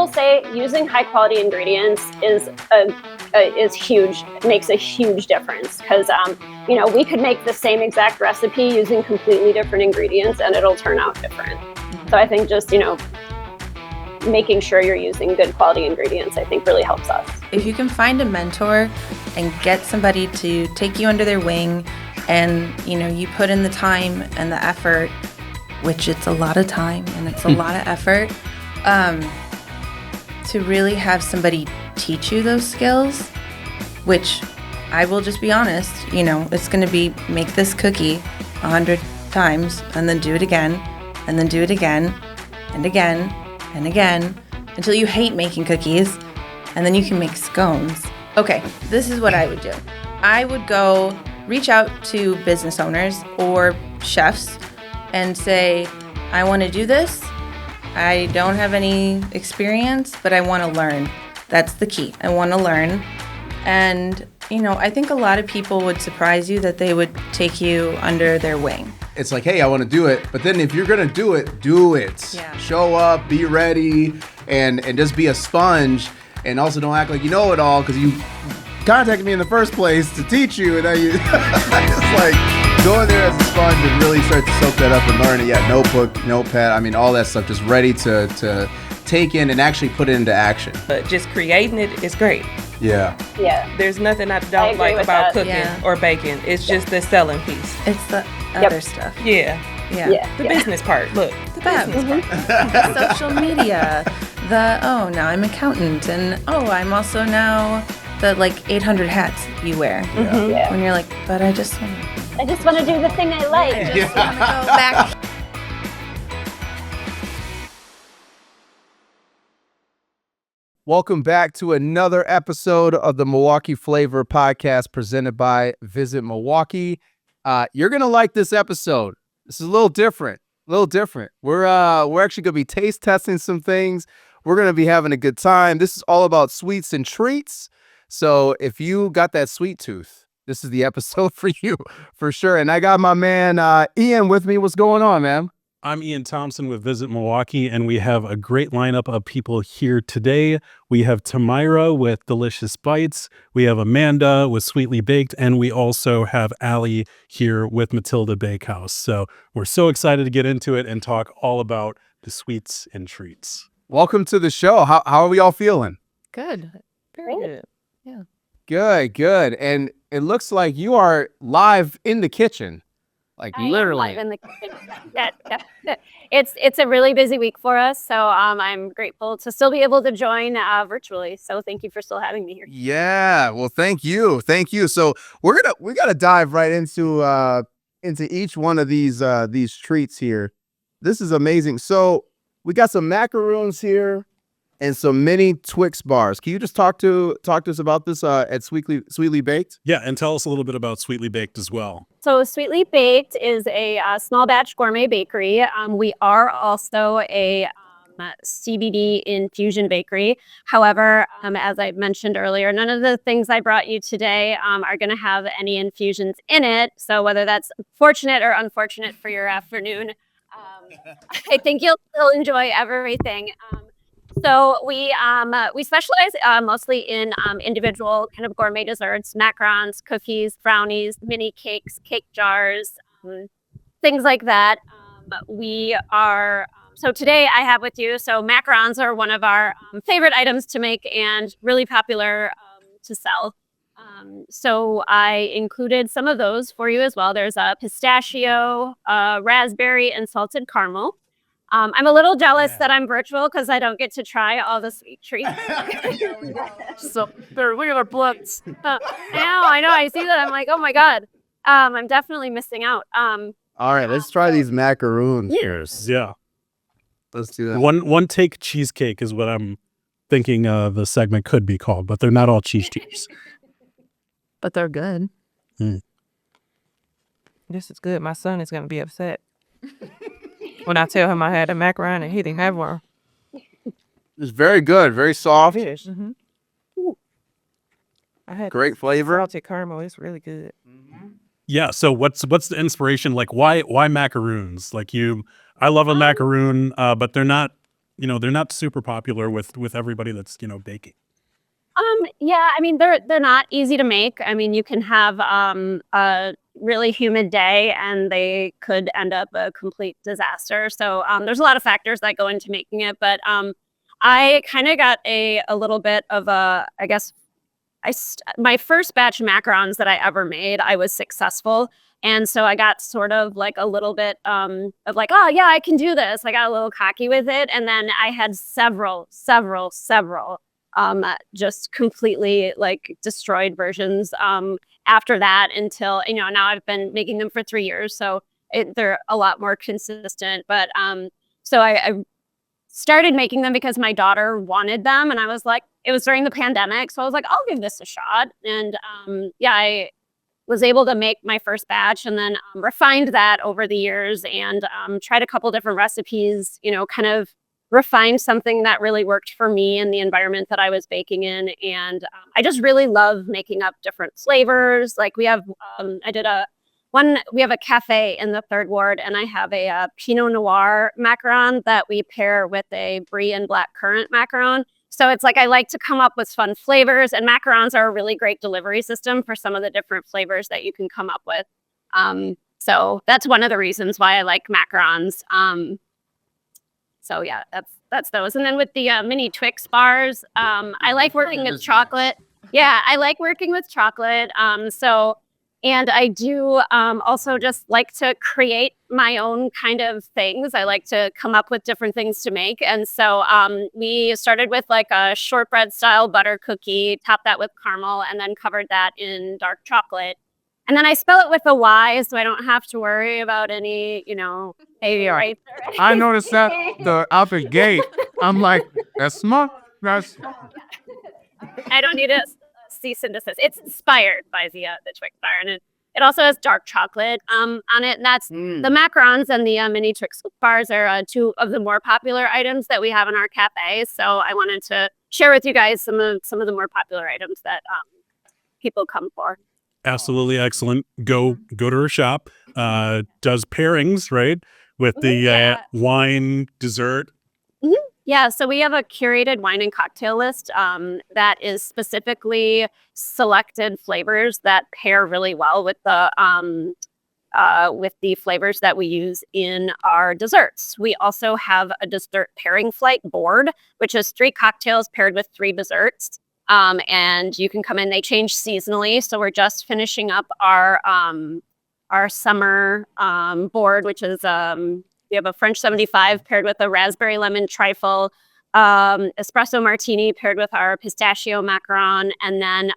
will say using high quality ingredients is huge. It makes a huge difference because we could make the same exact recipe using completely different ingredients and it'll turn out different. So I think just making sure you're using good quality ingredients, I think really helps us. If you can find a mentor and get somebody to take you under their wing and, you put in the time and the effort, which it's a lot of time and it's a lot of effort, to really have somebody teach you those skills, which I will just be honest, it's going to be make this cookie 100 times and then do it again and then do it again and again and again until you hate making cookies, and then you can make scones. Okay, this is what I would do. I would go reach out to business owners or chefs and say, I want to do this. I don't have any experience, but I want to learn. That's the key. I want to learn. And, I think a lot of people would surprise you that they would take you under their wing. It's like, hey, I want to do it. But then if you're going to do it, do it. Yeah. Show up, be ready, and just be a sponge. And also don't act like you know it all because you contacted me in the first place to teach you. And then you just like go in there as a sponge and really start to soak that up and learn it. Yeah, notebook, notepad, all that stuff, just ready to take in and actually put it into action. But just creating it is great. Yeah. Yeah. There's nothing I don't like about cooking or baking. It's just the selling piece. It's the other stuff. Yeah. The business part. Look, the business part. Social media. Now I'm accountant. And I'm also now the 800 hats you wear. Yeah. When you're like, but I just want to do the thing I like. I just want to go back. Welcome back to another episode of the Milwaukee Flavor podcast presented by Visit Milwaukee. You're going to like this episode. This is a little different. We're actually going to be taste testing some things. We're going to be having a good time. This is all about sweets and treats. So if you got that sweet tooth, this is the episode for you for sure. And I got my man Ian with me. What's going on, man? I'm Ian Thompson with Visit Milwaukee, and we have a great lineup of people here today. We have Tomira with Delicious Bites. We have Amanda with Sweetly Baked, and we also have Allie here with Matilda Bakehouse. So we're so excited to get into it and talk all about the sweets and treats. Welcome to the show. How are we all feeling? Good. Very good. Yeah. Good. And it looks like you are live in the kitchen. Literally. In the kitchen. It's a really busy week for us, so I'm grateful to still be able to join virtually. So thank you for still having me here. Yeah, well, thank you. So we gotta dive right into each one of these treats here. This is amazing. So we got some macaroons here and some mini Twix bars. Can you just talk to us about this at Sweetly Baked? Yeah, and tell us a little bit about Sweetly Baked as well. So Sweetly Baked is a small batch gourmet bakery. We are also a CBD infusion bakery. However, as I mentioned earlier, none of the things I brought you today are going to have any infusions in it. So whether that's fortunate or unfortunate for your afternoon, I think you'll still enjoy everything. So we specialize mostly in individual kind of gourmet desserts, macarons, cookies, brownies, mini cakes, cake jars, things like that. So today I have with you, so macarons are one of our favorite items to make and really popular to sell. So I included some of those for you as well. There's a pistachio, raspberry, and salted caramel. I'm a little jealous that I'm virtual because I don't get to try all the sweet treats. So they're regular bloods. I know. I see that. I'm like, oh my God. I'm definitely missing out. All right, let's try these macaroons. Cheers. Yeah. Let's do that. One take cheesecake is what I'm thinking the segment could be called, but they're not all cheese cheese. But they're good. This is good. My son is going to be upset when I tell him I had a macaron and he didn't have one. It's very good, very soft. Mm-hmm. I had great flavor. Salted caramel. It's really good. Mm-hmm. Yeah. So what's the inspiration? Like why macaroons? I love a macaroon, but they're not they're not super popular with everybody that's, baking. Yeah, I mean, they're not easy to make. I mean, you can have a really humid day and they could end up a complete disaster. So there's a lot of factors that go into making it, but I kind of got a little bit of a, I guess, my first batch of macarons that I ever made, I was successful. And so I got sort of like a little bit of like, oh yeah, I can do this. I got a little cocky with it. And then I had several just completely like destroyed versions after that until, now I've been making them for 3 years. So they're a lot more consistent. But so I started making them because my daughter wanted them. And I was like, it was during the pandemic. So I was like, I'll give this a shot. And yeah, I was able to make my first batch and then refined that over the years and tried a couple different recipes, kind of refined something that really worked for me and the environment that I was baking in. And I just really love making up different flavors. Like we have, we have a cafe in the Third Ward, and I have a Pinot Noir macaron that we pair with a brie and black currant macaron. So it's like I like to come up with fun flavors, and macarons are a really great delivery system for some of the different flavors that you can come up with. So that's one of the reasons why I like macarons. So yeah, that's those. And then with the mini Twix bars, I like working with chocolate. Yeah, I like working with chocolate. And I do also just like to create my own kind of things. I like to come up with different things to make. And so we started with like a shortbread style butter cookie, topped that with caramel, and then covered that in dark chocolate. And then I spell it with a Y, so I don't have to worry about any, Right. I noticed that out the gate. I'm like, that's smart. That's. I don't need a cease and desist. It's inspired by the Twix bar, and it also has dark chocolate on it. And that's the macarons and the mini Twix bars are two of the more popular items that we have in our cafe. So I wanted to share with you guys some of the more popular items that people come for. Absolutely excellent. Go to her shop. Does pairings, right, with the wine, dessert. Mm-hmm. Yeah, so we have a curated wine and cocktail list that is specifically selected flavors that pair really well with the flavors that we use in our desserts. We also have a dessert pairing flight board, which is 3 cocktails paired with 3 desserts. And you can come in, they change seasonally. So we're just finishing up our summer board, which is we have a French 75 paired with a raspberry lemon trifle, espresso martini paired with our pistachio macaron, and then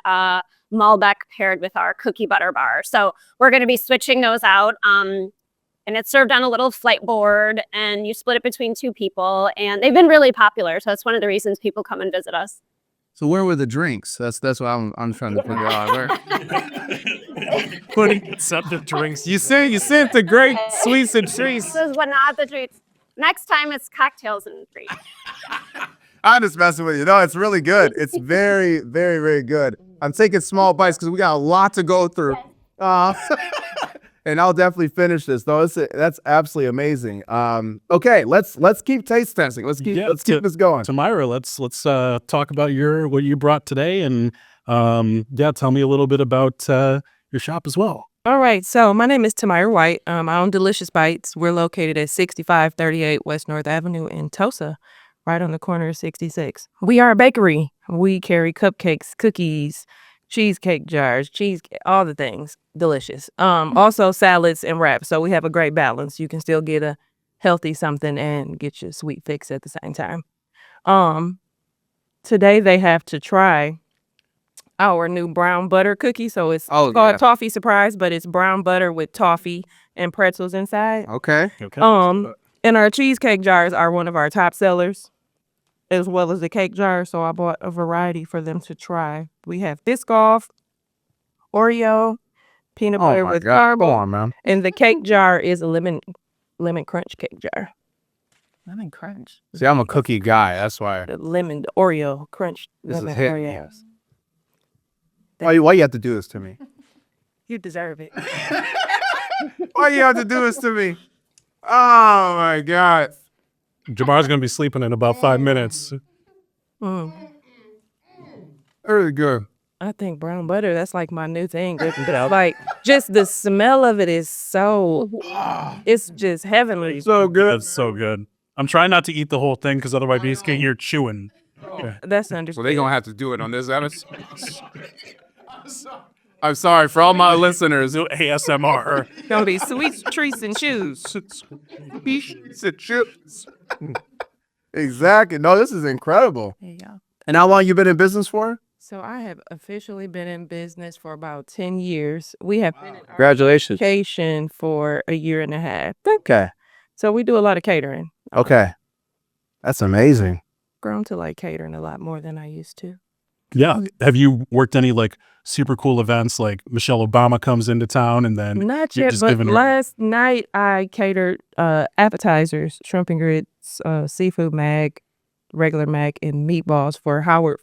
Malbec paired with our cookie butter bar. So we're going to be switching those out. And it's served on a little flight board, and you split it between 2 people. And they've been really popular. So that's one of the reasons people come and visit us. So where were the drinks? That's what I'm trying to figure out. Where? Putting subject drinks. You sent the great sweets and treats. This is what not the treats. Next time it's cocktails and treats. I'm just messing with you. No, it's really good. It's very, very, very good. I'm taking small bites because we got a lot to go through. And I'll definitely finish this. Though that's absolutely amazing. Okay, let's keep taste testing. Let's keep this going. Tomira, let's talk about what you brought today, and tell me a little bit about your shop as well. All right, so my name is Tomira White. I own Delicious Bites. We're located at 6538 West North Avenue in Tulsa, right on the corner of 66. We are a bakery. We carry cupcakes, cookies, cheesecake jars, all the things. Delicious. Also salads and wraps. So we have a great balance. You can still get a healthy something and get your sweet fix at the same time. Today they have to try our new brown butter cookie. So it's called Toffee Surprise, but it's brown butter with toffee and pretzels inside. Okay. And our cheesecake jars are one of our top sellers, as well as the cake jar. So I bought a variety for them to try. We have Biscoff, Oreo, peanut butter with caramel. Go on, man. And the cake jar is a lemon crunch cake jar. Lemon crunch. See, I'm a cookie guy. That's why. The Oreo crunch. This lemon is hit. Oreos. Why you have to do this to me? You deserve it. Why you have to do this to me? Oh my God. Jamar's gonna be sleeping in about 5 minutes. Mm. Very good. I think brown butter, that's like my new thing. Like, just the smell of it is so, it's just heavenly. So good. That's so good. I'm trying not to eat the whole thing because otherwise you just can hear chewing. Okay. That's Well, understood. they're going to have to do it on this episode. I'm sorry for all my listeners. ASMR. Gonna be sweet treats and shoes. Fish and chips. Exactly. No, this is incredible. There you go. And how long you been in business for? So I have officially been in business for about 10 years. We have been in Congratulations. education for a year and a half. Okay. So we do a lot of catering. Okay. That's amazing. Grown to like catering a lot more than I used to. Yeah. Have you worked any like super cool events like Michelle Obama comes into town and then Not you're yet, just but giving her- last night I catered appetizers, shrimp and grits, seafood mac, regular mac, and meatballs for Howard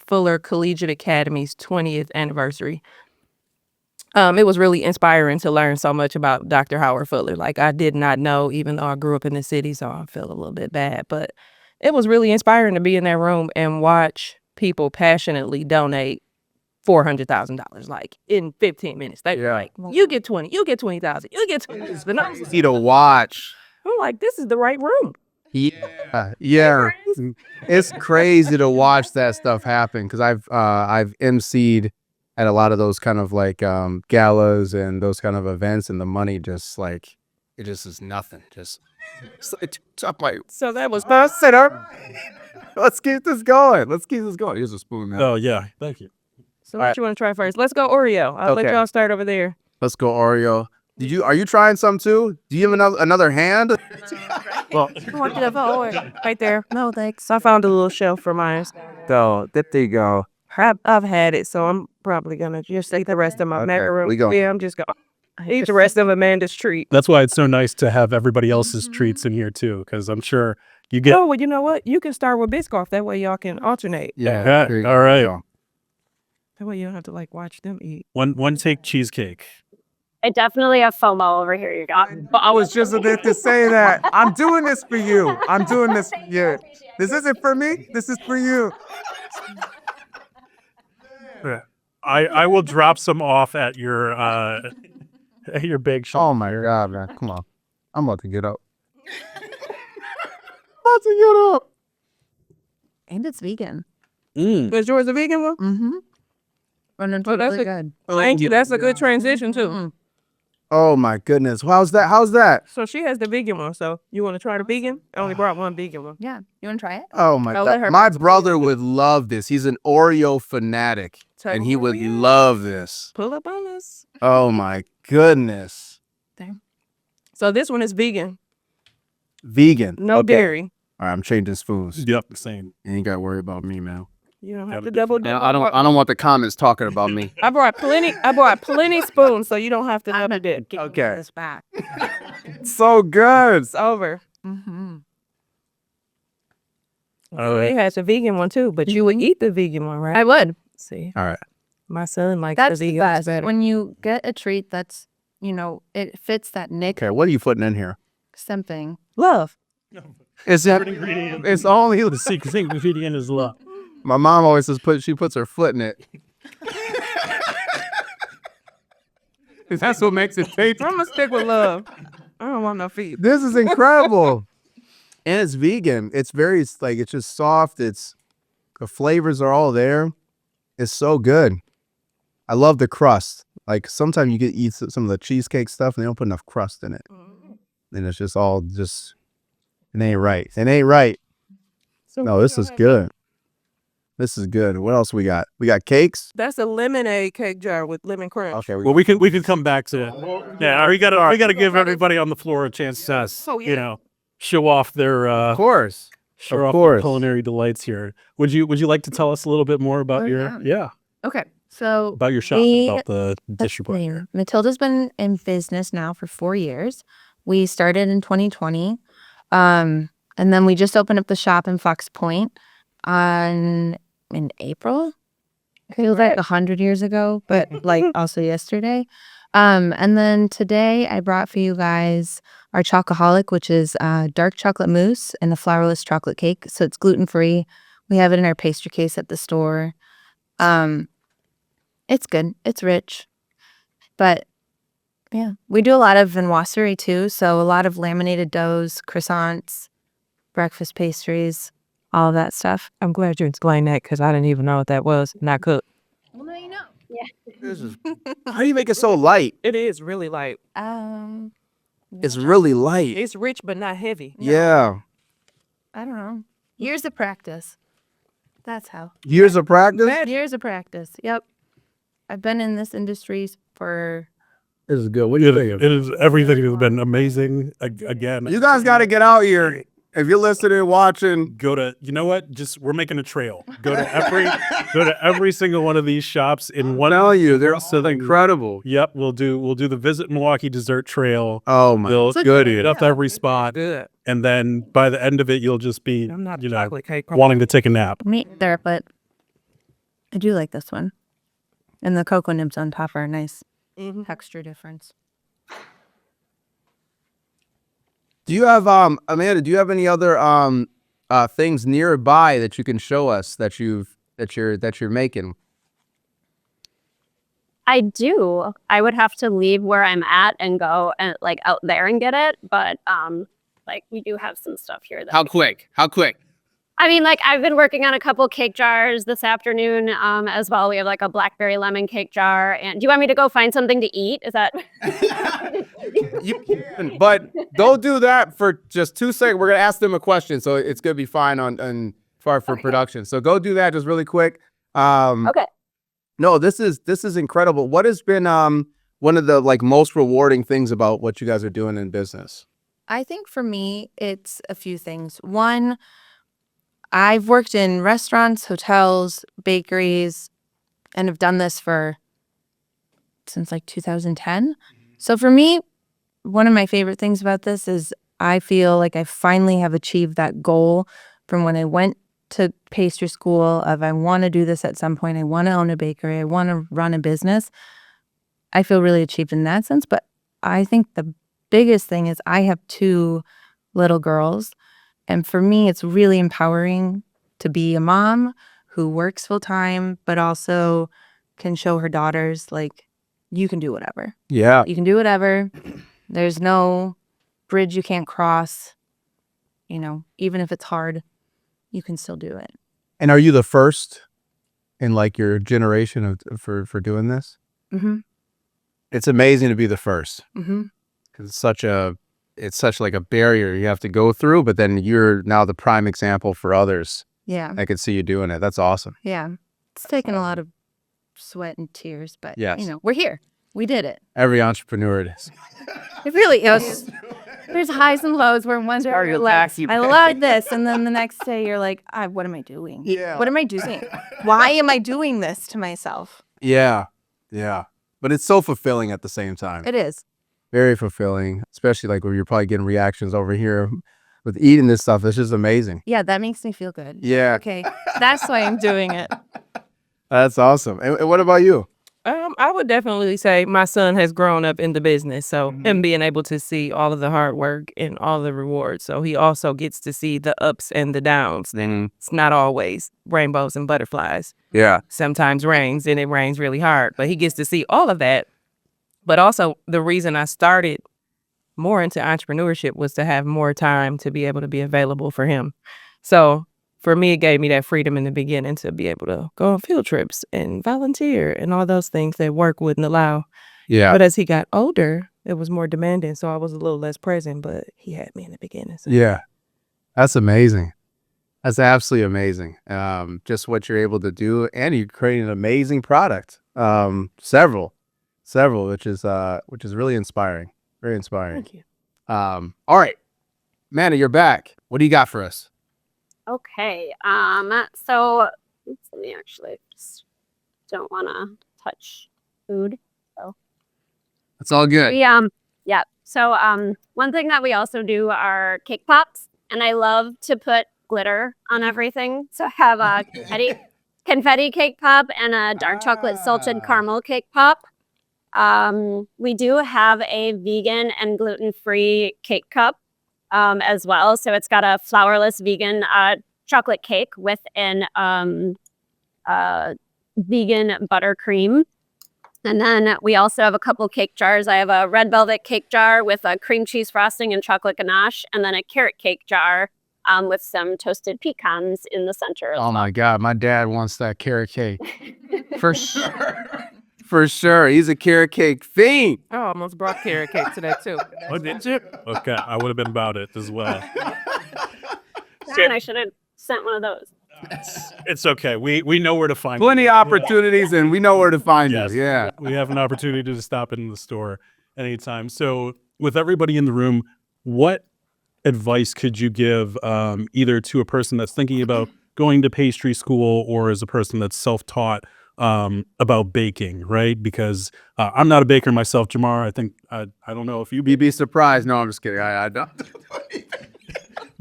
Fuller Collegiate Academy's 20th anniversary. It was really inspiring to learn so much about Dr. Howard Fuller. Like, I did not know, even though I grew up in the city, so I feel a little bit bad. But it was really inspiring to be in that room and watch people passionately donate $400,000, like, in 15 minutes. They Yeah. like, you get 20, you get 20,000, you get 20. The numbers- Easy to watch. I'm like, this is the right room. Yeah. Yeah. It's crazy to watch that stuff happen because I've emceed at a lot of those kind of like galas and those kind of events, and the money just like it just is nothing. Just it's up my So that was sit up. Let's keep this going. Here's a spoon now. Oh yeah. Thank you. So All what right. you want to try first? Let's go Oreo. I'll let Okay. y'all start over there. Let's go Oreo. Are you trying some too? Do you have another hand? Well, Right there. No, thanks. I found a little shelf for mine. So there you go. I've had it, so I'm probably gonna just eat the rest of my Okay, macaroon. we go. Yeah, I'm just gonna eat the rest of Amanda's treat. that's why it's so nice to have everybody else's treats in here too, because I'm sure you get. Oh, well, you know what? You can start with Biscoff. That way y'all can alternate. Yeah, there you all right. go. That way you don't have to like watch them eat. One take cheesecake. I definitely have FOMO over here. You got. I was just about to say that. I'm doing this for you. I'm doing this for you. This isn't for me. This is for you. I will drop some off at your bake shop. Oh my God, man. Come on. I'm about to get up. About to get up. And it's vegan. Is yours a vegan one? Mm-hmm. Running Well, that's really a- good. Thank you. That's a good transition too. Oh my goodness. How's that? So she has the vegan one. So you want to try the vegan? I only brought one vegan one. Yeah. You want to try it? Oh my I'll let God. her My pick. brother would love this. He's an Oreo fanatic. And he would Oreo? love this. Pull up on us. Oh my goodness. So this one is vegan. Vegan. No Okay. dairy. All right, I'm changing spoons. Yep, same. You ain't got to worry about me, man. You don't have Yeah, to double. And I don't want the comments talking about me. I brought plenty spoons, so you don't have to double dip. Okay. This back. So good. It's over. Mm-hmm. All He right. has a vegan one too, but you would eat the vegan one, right? I would. See, All right. my son likes That's the the vegan best. better. When you get a treat that's, it fits that Nick Okay, what are you putting in here? something. Love. Is that ingredient. it's only The secret ingredient is love. my mom always says she puts her foot in it. That's what makes it taste. I'm gonna stick with love. I don't want no feet. This is incredible. And it's vegan. It's very like it's just soft. It's the flavors are all there. It's so good. I love the crust. Like sometimes you get eat some of the cheesecake stuff and they don't put enough crust in it. And it's just all just it ain't right. It ain't right. So No, this is good. This is good. What else we got? We got cakes. That's a lemonade cake jar with lemon crunch. Okay. Well, we can come back to it. Yeah, we gotta give everybody on the floor a chance to show off their of course. show of off course. their culinary delights here. Would you like to tell us a little bit more about your Okay. So about your shop, we- about the dish you put here? Matilda's been in business now for 4 years. We started in 2020. And then we just opened up the shop in Fox Point in April. It feels like 100 years ago, but like also yesterday. And then today I brought for you guys our Chocoholic, which is dark chocolate mousse and a flourless chocolate cake. So it's gluten-free. We have it in our pastry case at the store. It's good. It's rich. But yeah, we do a lot of viennoiserie too. So a lot of laminated doughs, croissants, breakfast pastries, all of that stuff. I'm glad you explained that because I didn't even know what that was. And I cooked. Well, now you know. How do you make it so light? It is really light. It's really light. It's rich but not heavy. Yeah. I don't know. Years of practice. That's how. Years of practice? Years of practice. Yep. I've been in this industry for. This is good. What do you think? It is, everything has been amazing. Again, You guys got to get out here. If you're listening and watching, go to, you know what? Just, we're making a trail. Go to every single one of these shops in one. tell you, they're so incredible. Yep, we'll do the Visit Milwaukee Dessert Trail. Oh my We'll goodness. hit up every spot, Good. and then by the end of it, you'll just be, I'm not a you know, chocolate cake. wanting to take a nap. Me either, but I do like this one. And the cocoa nibs on top are a nice texture difference. Do you have Amanda, do you have any other things nearby that you can show us that you're making? I do. I would have to leave where I'm at and go and like out there and get it. But like we do have some stuff here. That How quick? I mean, like I've been working on a couple cake jars this afternoon as well. We have like a blackberry lemon cake jar. And do you want me to go find something to eat? Is that? You can, but don't do that for just 2 seconds. We're gonna ask them a question, so it's gonna be fine for production. So go do that just really quick. Okay. No, this is incredible. What has been one of the like most rewarding things about what you guys are doing in business? I think for me, it's a few things. One, I've worked in restaurants, hotels, bakeries, and have done this since like 2010. So for me, one of my favorite things about this is I feel like I finally have achieved that goal from when I went to pastry school of I want to do this at some point. I want to own a bakery. I want to run a business. I feel really achieved in that sense. But I think the biggest thing is I have 2 little girls. And for me, it's really empowering to be a mom who works full time, but also can show her daughters, like, you can do whatever. Yeah. You can do whatever. There's no bridge you can't cross. You know, even if it's hard, you can still do it. And are you the first in like your generation for doing this? Mm-hmm. It's amazing to be the first. Mm-hmm. Because it's such like a barrier you have to go through, but then you're now the prime example for others. Yeah. I could see you doing it. That's awesome. Yeah. It's taken a lot of sweat and tears, but Yes. you know, we're here. We did it. Every entrepreneur it is. It really is. There's highs and lows where one day you're like, I love this. And then the next day you're like, what am I doing? Yeah. What am I doing? Why am I doing this to myself? Yeah. Yeah. But it's so fulfilling at the same time. It is. Very fulfilling, especially like where you're probably getting reactions over here with eating this stuff. It's just amazing. Yeah, that makes me feel good. Yeah. Okay. That's why I'm doing it. That's awesome. And what about you? I would definitely say my son has grown up in the business, so him being able to see all of the hard work and all the rewards, so he also gets to see the ups and the downs. It's not always rainbows and butterflies. Yeah. Sometimes rains, and it rains really hard, but he gets to see all of that. But also, the reason I started more into entrepreneurship was to have more time to be able to be available for him. So for me, it gave me that freedom in the beginning to be able to go on field trips and volunteer and all those things that work wouldn't allow. Yeah. But as he got older, it was more demanding, so I was a little less present, but he had me in the beginning. So. Yeah. That's amazing. That's absolutely amazing. Just what you're able to do, and you're creating an amazing product. Several, which is really inspiring. Very inspiring. Thank you. All right, Amanda, you're back. What do you got for us? Okay. So let me actually just don't want to touch food. So It's all good. we yeah. So one thing that we also do are cake pops, and I love to put glitter on everything. So I have a confetti cake pop and a dark chocolate salted caramel cake pop. We do have a vegan and gluten-free cake cup as well. So it's got a flourless vegan chocolate cake with an vegan buttercream. And then we also have a couple cake jars. I have a red velvet cake jar with a cream cheese frosting and chocolate ganache, and then a carrot cake jar with some toasted pecans in the center. Oh my God, my dad wants that carrot cake. For sure. For sure. He's a carrot cake fiend. I almost brought carrot cake today too. Oh, did you? Okay, I would have been about it as well. And I should have sent one of those. It's okay. We know where to find Plenty you. of opportunities, and we know where to find Yes. you. Yeah. We have an opportunity to stop in the store anytime. So with everybody in the room, what advice could you give either to a person that's thinking about going to pastry school or as a person that's self-taught about baking, right? Because I'm not a baker myself, Jamar. I think, I don't know if You'd be surprised. No, I'm just kidding. I don't.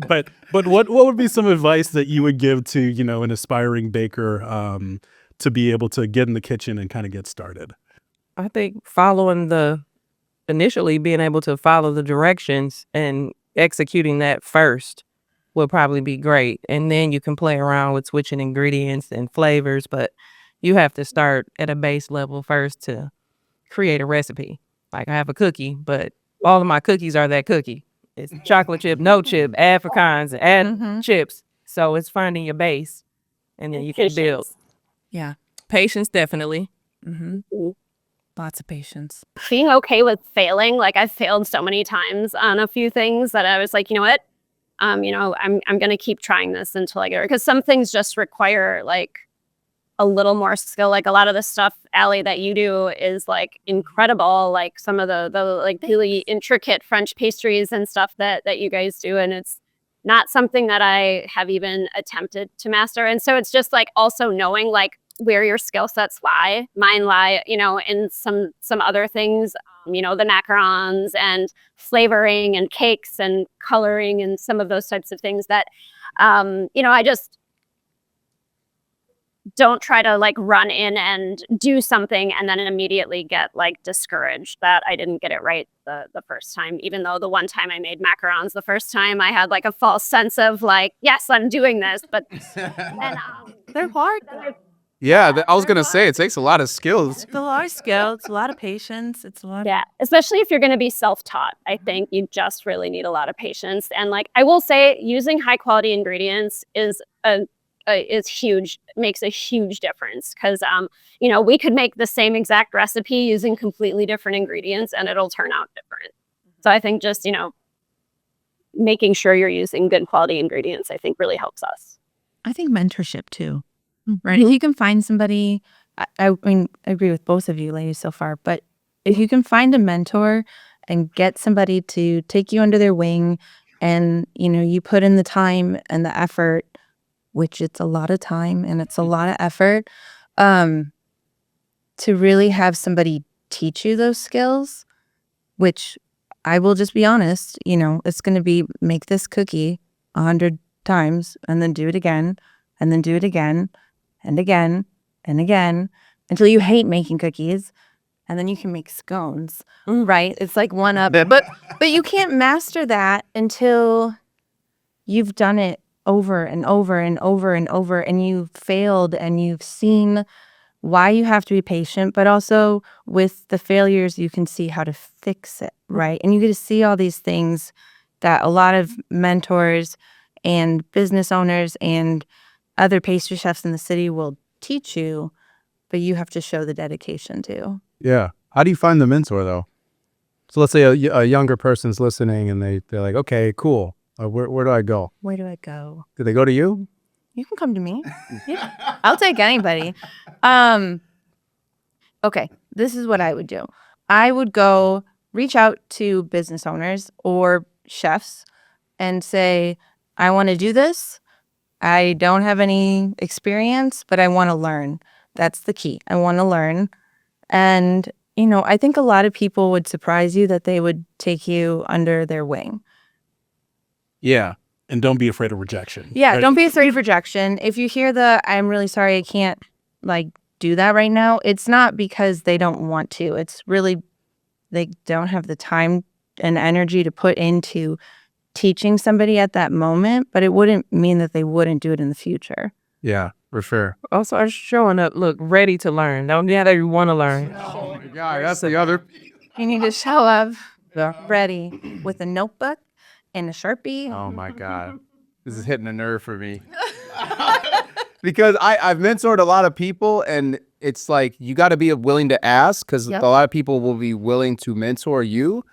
But what would be some advice that you would give to, you know, an aspiring baker to be able to get in the kitchen and kind of get started? I think initially being able to follow the directions and executing that first will probably be great. And then you can play around with switching ingredients and flavors, but you have to start at a base level first to create a recipe. Like I have a cookie, but all of my cookies are that cookie. It's chocolate chip, no chip, add pecans, add chips. So it's finding your base, and then you can build. Yeah. Patience, definitely. Lots of patience. Being okay with failing. Like I've failed so many times on a few things that I was like, you know what? I'm going to keep trying this until I get it. Because some things just require like a little more skill. Like a lot of the stuff, Allie, that you do is like incredible. Like some of the like really intricate French pastries and stuff that you guys do. And it's not something that I have even attempted to master. And so it's just like also knowing like where your skill sets lie. Mine lie, in some other things, the macarons and flavoring and cakes and coloring and some of those types of things that, I just don't try to like run in and do something and then immediately get like discouraged that I didn't get it right the first time, even though the one time I made macarons the first time I had like a false sense of like, yes, I'm doing this, but then They're hard. Yeah, I was going to say, it takes a lot of skills. It's a lot of skill. It's a lot of patience. It's a lot. Yeah, especially if you're going to be self-taught. I think you just really need a lot of patience. And like I will say, using high quality ingredients is huge. Makes a huge difference because we could make the same exact recipe using completely different ingredients and it'll turn out different. So I think just making sure you're using good quality ingredients, I think really helps us. I think mentorship too, right? If you can find somebody, I mean, I agree with both of you ladies so far, but if you can find a mentor and get somebody to take you under their wing and, you put in the time and the effort, which it's a lot of time and it's a lot of effort, to really have somebody teach you those skills, which I will just be honest, it's going to be make this cookie 100 times and then do it again and then do it again and again and again until you hate making cookies, and then you can make scones, right? It's like one up, but you can't master that until you've done it over and over and over and over, and you've failed and you've seen why you have to be patient, but also with the failures, you can see how to fix it, right? And you get to see all these things that a lot of mentors and business owners and other pastry chefs in the city will teach you, but you have to show the dedication too. Yeah. How do you find the mentor though? So let's say a younger person's listening and they're like, okay, cool. Where do I go? Where do I go? Do they go to you? You can come to me. Yeah. I'll take anybody. Okay, this is what I would do. I would go reach out to business owners or chefs and say, I want to do this. I don't have any experience, but I want to learn. That's the key. I want to learn. And, I think a lot of people would surprise you that they would take you under their wing. Yeah. And don't be afraid of rejection. Yeah, right? Don't be afraid of rejection. If you hear I'm really sorry, I can't do that right now, it's not because they don't want to. It's really they don't have the time and energy to put into teaching somebody at that moment, but it wouldn't mean that they wouldn't do it in the future. Yeah, for sure. Also, are showing up, look, ready to learn. Don't yeah, they want to learn. Oh my God, that's the other. You need to show up ready with a notebook and a Sharpie. Oh my God, this is hitting a nerve for me. Because I've mentored a lot of people, and it's like you got to be willing to ask, because Yep. a lot of people will be willing to mentor you,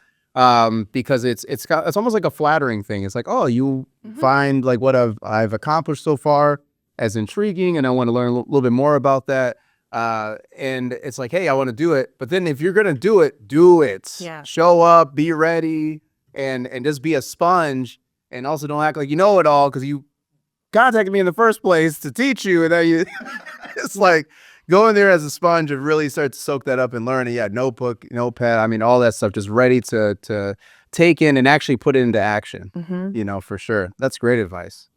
because it's almost like a flattering thing. It's like, oh, you find like what I've accomplished so far as intriguing, and I want to learn a little bit more about that. And it's like, hey, I want to do it, but then if you're gonna do it, do it. Yeah. Show up, be ready, and just be a sponge, and also don't act like you know it all because you contacted me in the first place to teach you, and then you it's like go in there as a sponge and really start to soak that up and learn. And yeah, notebook, notepad, I mean, all that stuff, just ready to take in and actually put it into action. For sure. That's great advice.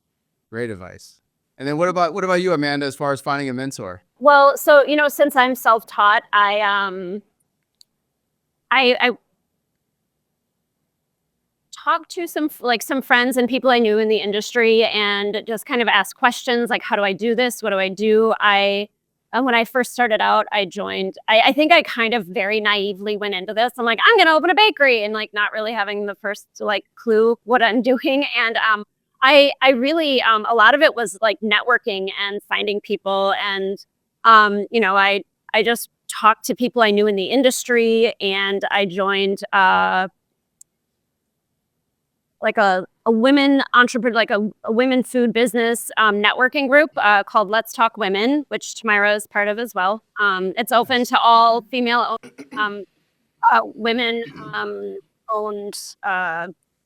Great advice. And then what about you, Amanda, as far as finding a mentor? Well, so since I'm self-taught, I talked to some friends and people I knew in the industry, and just kind of asked questions like, how do I do this? What do I do? When I first started out, I joined. I think I kind of very naively went into this. I'm like, I'm gonna open a bakery, and like not really having the first clue what I'm doing. And I really a lot of it was like networking and finding people, and I just talked to people I knew in the industry, and I joined like a women entrepreneur, like a women food business networking group called Let's Talk Women, which Tomira is part of as well. It's open to all female women owned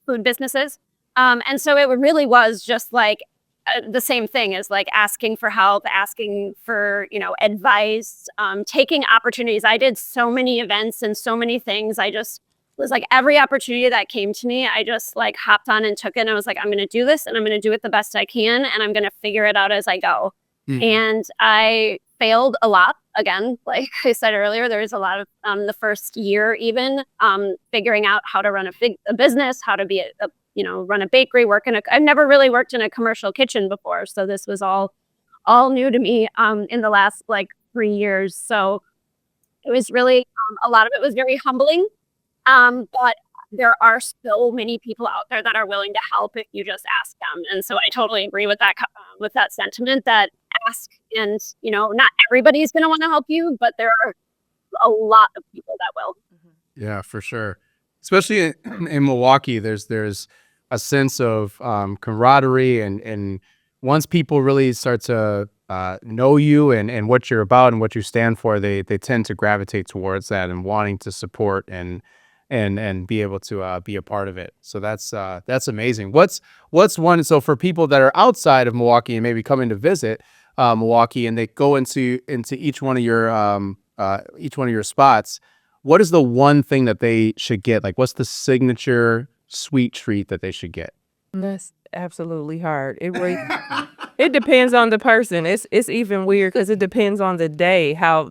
food businesses. And so it really was just like the same thing as like asking for help, asking for, advice, taking opportunities. I did so many events and so many things. I just was like, every opportunity that came to me, I just like hopped on and took it. And I was like, I'm going to do this, and I'm going to do it the best I can, and I'm going to figure it out as I go. And I failed a lot. Again, like I said earlier, there was a lot of the first year, even figuring out how to run a business, how to be run a bakery, I've never really worked in a commercial kitchen before. So this was all new to me in the last 3 years. So it was really, a lot of it was very humbling. But there are so many people out there that are willing to help if you just ask them. And so I totally agree with that sentiment, that ask, and, not everybody's going to want to help you, but there are a lot of people that will. Yeah, for sure. Especially in Milwaukee, there's a sense of camaraderie, and once people really start to know you and what you're about and what you stand for, they tend to gravitate towards that and wanting to support and be able to be a part of it. So that's amazing. What's one? So for people that are outside of Milwaukee and maybe coming to visit Milwaukee, and they go into each one of your spots, what is the one thing that they should get? Like, what's the signature sweet treat that they should get? That's absolutely hard. It depends on the person. It's even weird because it depends on the day how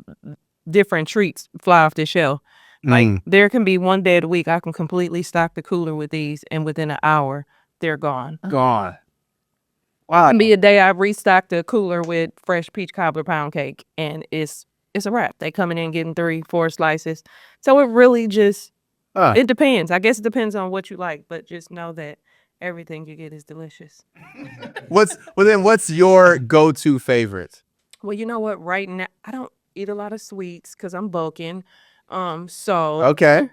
different treats fly off the shelf. Like there can be one day of the week I can completely stock the cooler with these, and within an hour they're gone. Gone. Wow. Can be a day I restocked the cooler with fresh peach cobbler pound cake, and it's a wrap. They coming in getting 3-4 slices. So it really just it depends. I guess it depends on what you like, but just know that everything you get is delicious. What's your go-to favorite? Well, you know what? Right now I don't eat a lot of sweets because I'm bulking. So Okay.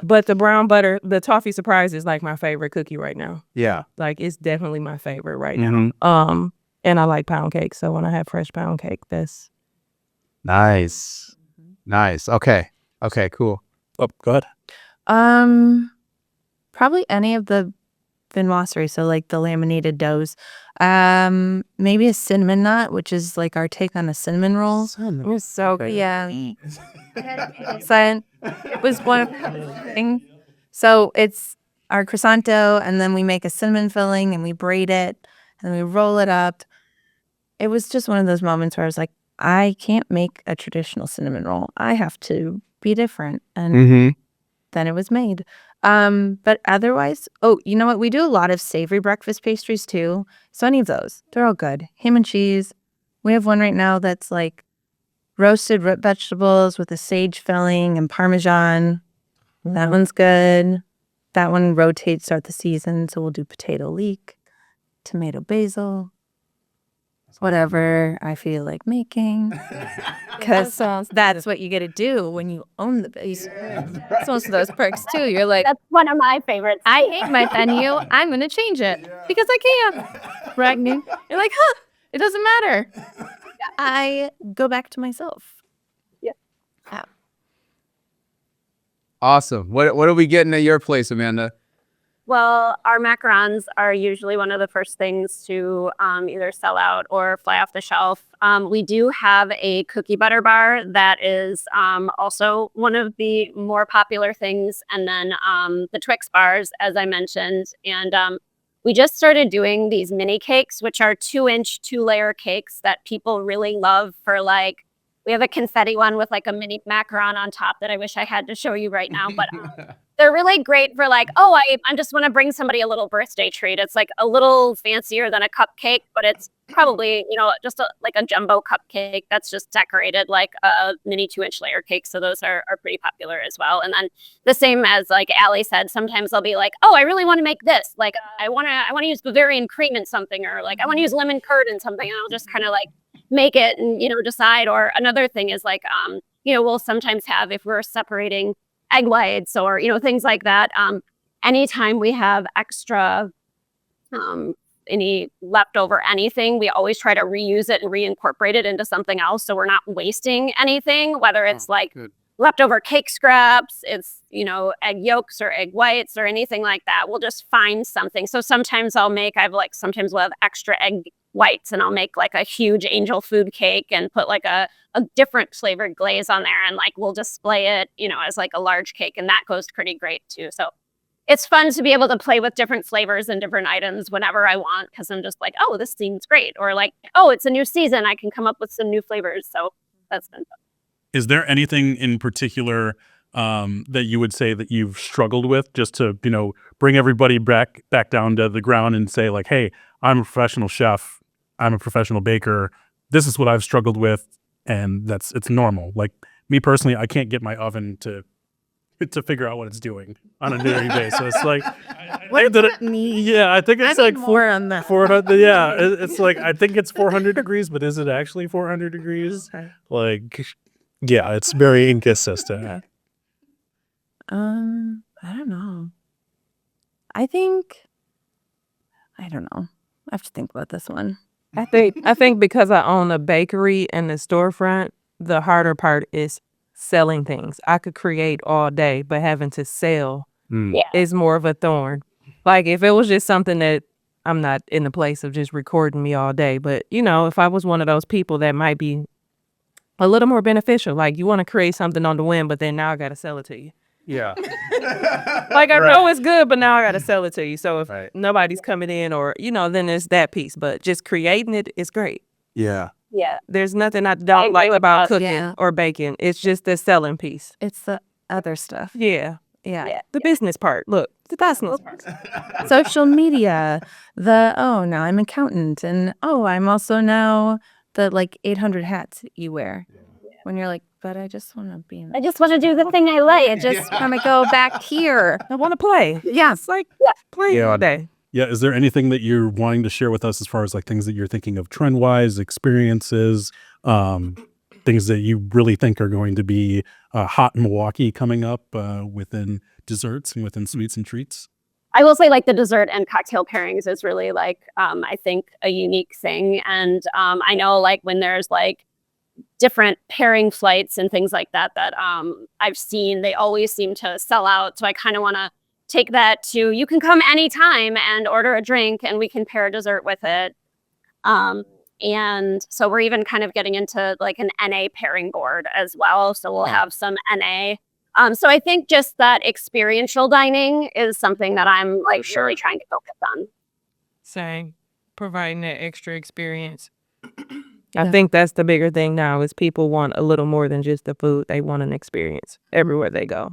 But the brown butter, the toffee surprise is like my favorite cookie right now. Yeah. Like it's definitely my favorite right now. And I like pound cake, so when I have fresh pound cake, that's nice. Nice. Okay, cool. Oh, go ahead. Probably any of the viennoiserie, so like the laminated doughs. Maybe a cinnamon nut, which is like our take on a cinnamon roll. it's so good. Yeah. It was one of the things. So it's our croissant dough, and then we make a cinnamon filling, and we braid it, and then we roll it up. It was just one of those moments where I was like, I can't make a traditional cinnamon roll. I have to be different. And Mm-hmm. then it was made. But otherwise, you know what? We do a lot of savory breakfast pastries too. So any of those, they're all good. Ham and cheese. We have one right now that's like roasted root vegetables with a sage filling and Parmesan. That one's good. That one rotates throughout the season. So we'll do potato leek, tomato basil, whatever I feel like making. Because that's what you get to do when you own the base. It's most of those perks too. You're like, That's one of my favorites. I hate my menu. I'm going to change it because I can. Brag new. You're like, it doesn't matter. I go back to myself. Awesome. What are we getting at your place, Amanda? Well, our macarons are usually one of the first things to either sell out or fly off the shelf. We do have a cookie butter bar that is also one of the more popular things. And then the Twix bars, as I mentioned. And we just started doing these mini cakes, which are 2-inch, 2-layer cakes that people really love for like, we have a confetti one with like a mini macaron on top that I wish I had to show you right now. But they're really great for like, I just want to bring somebody a little birthday treat. It's like a little fancier than a cupcake, but it's probably, just like a jumbo cupcake that's just decorated like a mini 2-inch layer cake. So those are pretty popular as well. And then the same as like Allie said, sometimes I'll be like, I really want to make this. Like I want to use Bavarian cream in something, or like I want to use lemon curd in something. And I'll just kind of like make it and, decide. Or another thing is like, we'll sometimes have, if we're separating egg whites or, things like that. Anytime we have extra, any leftover anything, we always try to reuse it and reincorporate it into something else. So we're not wasting anything, whether it's leftover cake scraps, it's, egg yolks or egg whites or anything like that. We'll just find something. So sometimes sometimes we'll have extra egg whites and I'll make like a huge angel food cake and put like a different flavored glaze on there, and like we'll display it, as like a large cake, and that goes pretty great too. So it's fun to be able to play with different flavors and different items whenever I want, because I'm just like, this seems great, or like, it's a new season, I can come up with some new flavors. So that's been fun. Is there anything in particular that you would say that you've struggled with, just to, bring everybody back down to the ground and say like, hey, I'm a professional chef, I'm a professional baker, this is what I've struggled with, and it's normal. Like me personally, I can't get my oven to figure out what it's doing on a daily basis. Like, What does that mean? yeah, I think it's I like need more on that. 400. Yeah, it's like, I think it's 400 degrees, but is it actually 400 degrees? Like, yeah, it's very inconsistent. I don't know. I don't know. I have to think about this one. I think because I own a bakery and a storefront, the harder part is selling things. I could create all day, but having to sell is more of a thorn. Like if it was just something that I'm not in the place of just recording me all day, but if I was one of those people, that might be a little more beneficial. Like you want to create something on the whim, but then now I got to sell it to you. Yeah. Like I know it's good, but now I got to sell it to you. So if nobody's coming in, or then it's that piece. But just creating it is great. Yeah. Yeah. There's nothing I don't like about cooking or baking. It's just the selling piece. It's the other stuff. Yeah. Yeah. The business part. Look, the business part. Social media. Now I'm an accountant, and I'm also now the like 800 hats you wear. When you're like, but I just want to be. I just want to do the thing I like. I just want to go back here. I want to play. Yeah. It's like playing all day. Yeah. Is there anything that you're wanting to share with us as far as like things that you're thinking of trend-wise, experiences, things that you really think are going to be hot in Milwaukee coming up within desserts and within sweets and treats? I will say like the dessert and cocktail pairings is really like, I think a unique thing. And I know like when there's like different pairing flights and things like that I've seen, they always seem to sell out. So I kind of want to take that to, you can come anytime and order a drink and we can pair a dessert with it. And so we're even kind of getting into like an NA pairing board as well. So we'll have some NA. So I think just that experiential dining is something that I'm like really trying to focus on. Saying, providing that extra experience. I think that's the bigger thing now is people want a little more than just the food. They want an experience everywhere they go.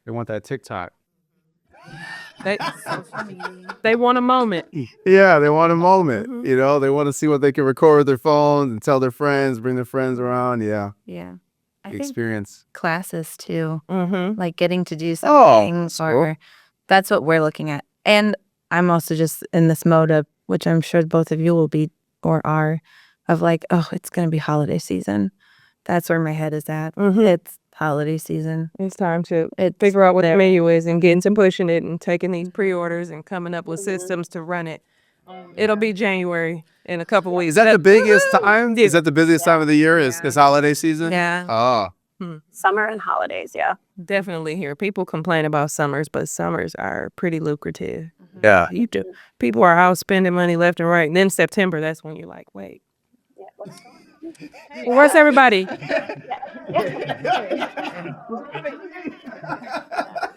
They want that TikTok. They want a moment. Yeah, they want a moment. You know, they want to see what they can record with their phones and tell their friends, bring their friends around. Yeah, Yeah. I think experience. classes too, Mm-hmm. like getting to do Oh, something, or that's what we're looking at. And I'm also just in this mode of, which I'm sure both of you will be or are, of like, oh, it's going to be holiday season. That's where my head is at. It's holiday season. It's time to figure out what the menu is and getting to pushing it and taking these pre-orders and coming up with systems to run it. It'll be January in a couple weeks. Is that the biggest time? Is that the busiest time of the year? Is holiday season? Yeah. Oh, Summer and holidays, yeah. Definitely here. People complain about summers, but summers are pretty lucrative. yeah. People are out spending money left and right. And then September, that's when you're like, wait, where's everybody?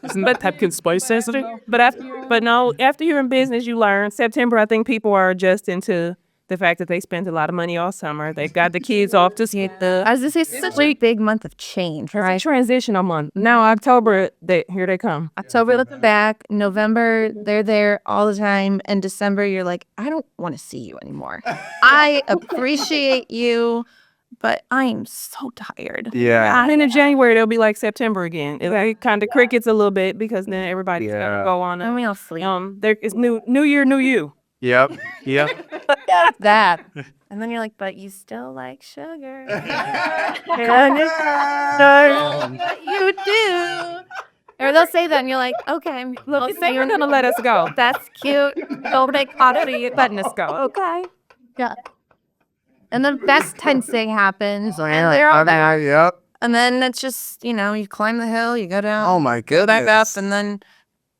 Isn't that pumpkin spice sensitive? But no, after you're in business, you learn. September, I think people are adjusting to the fact that they spent a lot of money all summer. They've got the kids off to school. I was going to say, such a big month of change, right? It's a transitional month. Now October, here they come. October, looking back. November, they're there all the time. And December, you're like, I don't want to see you anymore. I appreciate you, but I'm so tired. Yeah. And in January, it'll be like September again. It kind of crickets a little bit because then everybody's gonna go on. And we all sleep. There is new year, new you. Yep. Yep. That. And then you're like, but you still like sugar. You do. Or they'll say that and you're like, okay. Look, you're gonna let us go. That's cute. Don't make pottery. Letting us go. Okay. Yeah. And the best tense thing happens. Yep. And then it's just, you climb the hill, you go down. Oh my Go back up, goodness. and then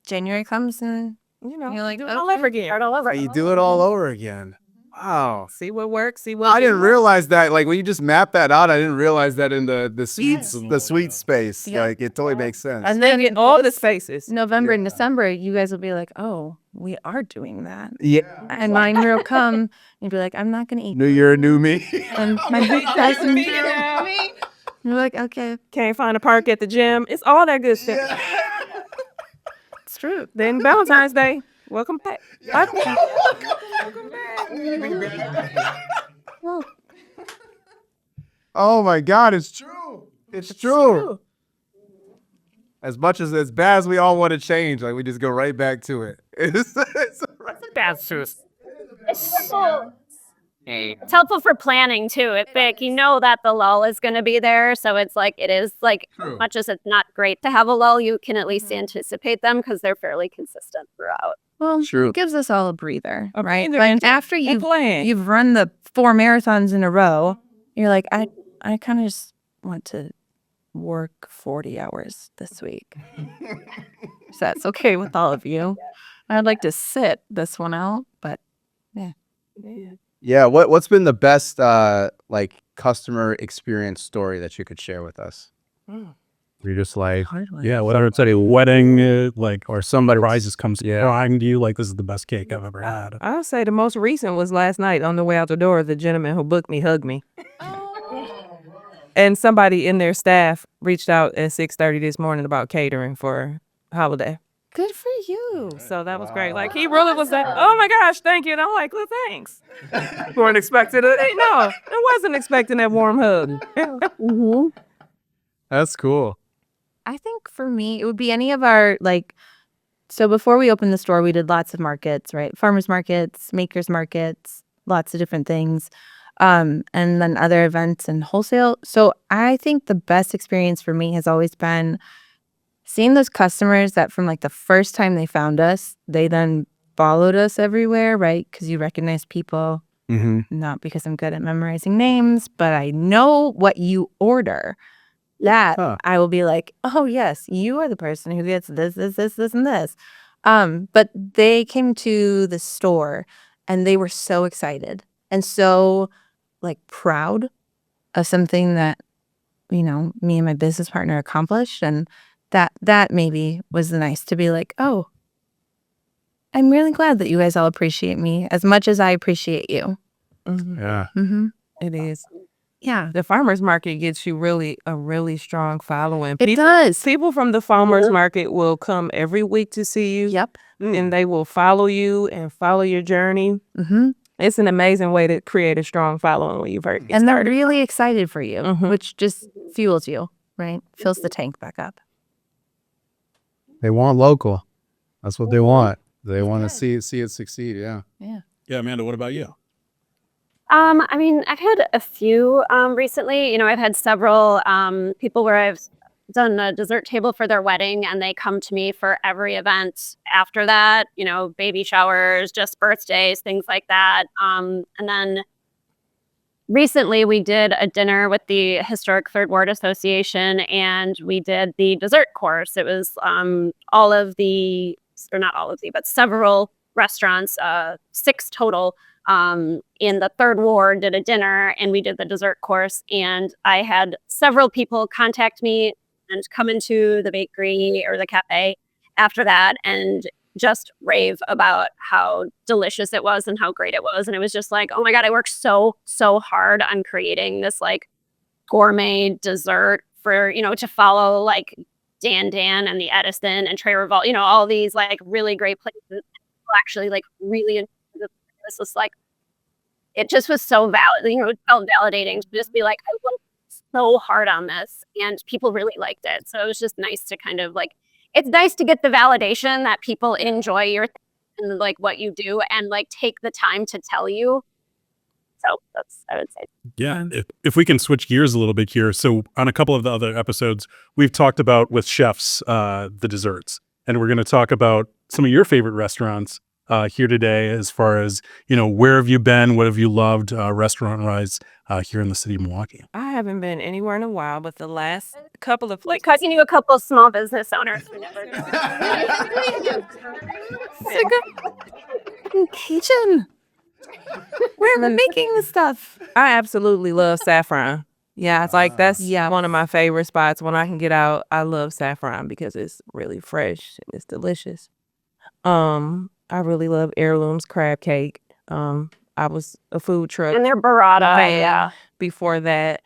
January comes and you're like, do it all over again. Start all over. You do it all over again. Wow. See what works. See what I didn't realize that. Like when you just map that out, I didn't realize that in the sweet space. Yeah. Like it totally makes sense. and then get all the spaces. November and December, you guys will be like, oh, we are doing that. Yeah. And mine will come and you'll be like, I'm not going to eat. New year, new me. And my big cousin, you're like, okay, Can't find a park at the gym. It's all that good stuff. it's true. Then Valentine's Day. Welcome back. Oh my God, it's true. It's true. As much as bad as we all want to change, like we just go right back to it. That's true. It's helpful for planning too. It's like you know that the lull is going to be there, so it's like it is like True. as much as it's not great to have a lull, you can at least anticipate them because they're fairly consistent throughout. Well, True. it gives us all a breather, right? breather But and after you've plan. run the 4 marathons in a row, you're like, I kind of just want to work 40 hours this week. So that's okay with all of you. I'd like to sit this one out, but Yeah. What's been the best like customer experience story that you could share with us? You're just like, hard one. yeah, whether it's at a wedding, or somebody rises comes crying to you, like this is the best cake I've ever had. I'll say the most recent was last night on the way out the door. The gentleman who booked me hugged me. And somebody in their staff reached out at 6:30 this morning about catering for holiday. Good for you. So that was great. Like he really was like, oh my gosh, thank you. And I'm like, well, thanks. Weren't expecting it. No, I wasn't expecting that warm hug. That's cool. I think for me, it would be any of our so before we opened the store, we did lots of markets, right? Farmers markets, makers markets, lots of different things. And then other events and wholesale. So I think the best experience for me has always been seeing those customers that from the first time they found us, they then followed us everywhere, right? Because you recognize people, not because I'm good at memorizing names, but I know what you order. That I will be like, oh yes, you are the person who gets this, and this. But they came to the store and they were so excited and so proud of something that, me and my business partner accomplished. And that maybe was nice to be like, oh, I'm really glad that you guys all appreciate me as much as I appreciate you. Yeah. It is. Yeah. The farmers market gets you a really strong following. It does. People from the farmers market will come every week to see you. Yep. And they will follow you and follow your journey. Mm-hmm. It's an amazing way to create a strong following when you first get And they're started. really excited for you, Mhm. which just fuels you, right? Fills the tank back up. They want local. That's what they want. They want to see it succeed. Yeah. Yeah, Amanda, what about you? I mean, I've had a few recently. You know, I've had several people where I've done a dessert table for their wedding, and they come to me for every event after that. You know, baby showers, just birthdays, things like that. And then recently, we did a dinner with the Historic Third Ward Association, and we did the dessert course. It was all of the, or not all of the, but several restaurants, 6 total in the Third Ward did a dinner, and we did the dessert course. And I had several people contact me and come into the bakery or the cafe after that and just rave about how delicious it was and how great it was. And it was just like, oh my God, I worked so hard on creating this like gourmet dessert for, you know, to follow like Dan and the Edison and Trey Revolt, you know, all these like really great places. People actually like really enjoyed it. This was like, it just was so valid, you know, it felt validating to just be like, I worked so hard on this and people really liked it. So it was just nice to kind of like, it's nice to get the validation that people enjoy your and like what you do and like take the time to tell you. So that's, I would say. Yeah. If we can switch gears a little bit here. So on a couple of the other episodes, we've talked about with chefs, the desserts, and we're going to talk about some of your favorite restaurants here today, as far as, you know, where have you been? What have you loved restaurant-wise here in the city of Milwaukee? I haven't been anywhere in a while, but the last couple of Like places. cutting you a couple of small business owners. Who never Kitchen. Where am I making the stuff? I absolutely love Saffron. Yeah, it's like that's Yeah. one of my favorite spots when I can get out. I love Saffron because it's really fresh and it's delicious. I really love Heirlooms crab cake. I was a food truck and their burrata, fan yeah. before that.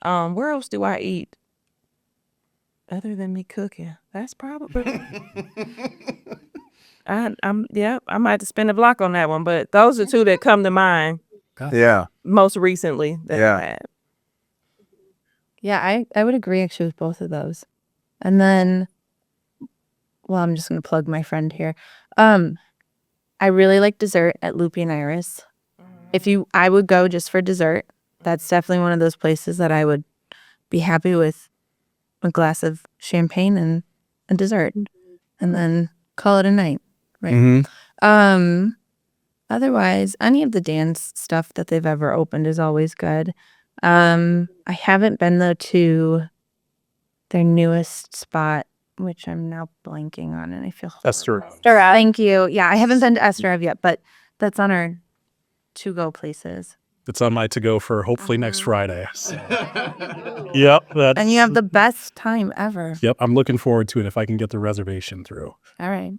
Where else do I eat other than me cooking? That's probably. I might have to spend a block on that one, but those are 2 that come to mind Yeah. most recently that Yeah. I had. Yeah, I would agree actually with both of those. And then, well, I'm just going to plug my friend here. I really like dessert at Loopy and Iris. I would go just for dessert. That's definitely one of those places that I would be happy with a glass of champagne and a dessert and then call it a night. Right. Mm-hmm. Otherwise, any of the dance stuff that they've ever opened is always good. I haven't been though to their newest spot, which I'm now blanking on, and I feel Esther. Thank you. Yeah, I haven't been to Esterov yet, but that's on our to-go places. It's on my to-go for hopefully next Friday. Yep. That's, And you have the best time ever. Yep. I'm looking forward to it if I can get the reservation through. All right.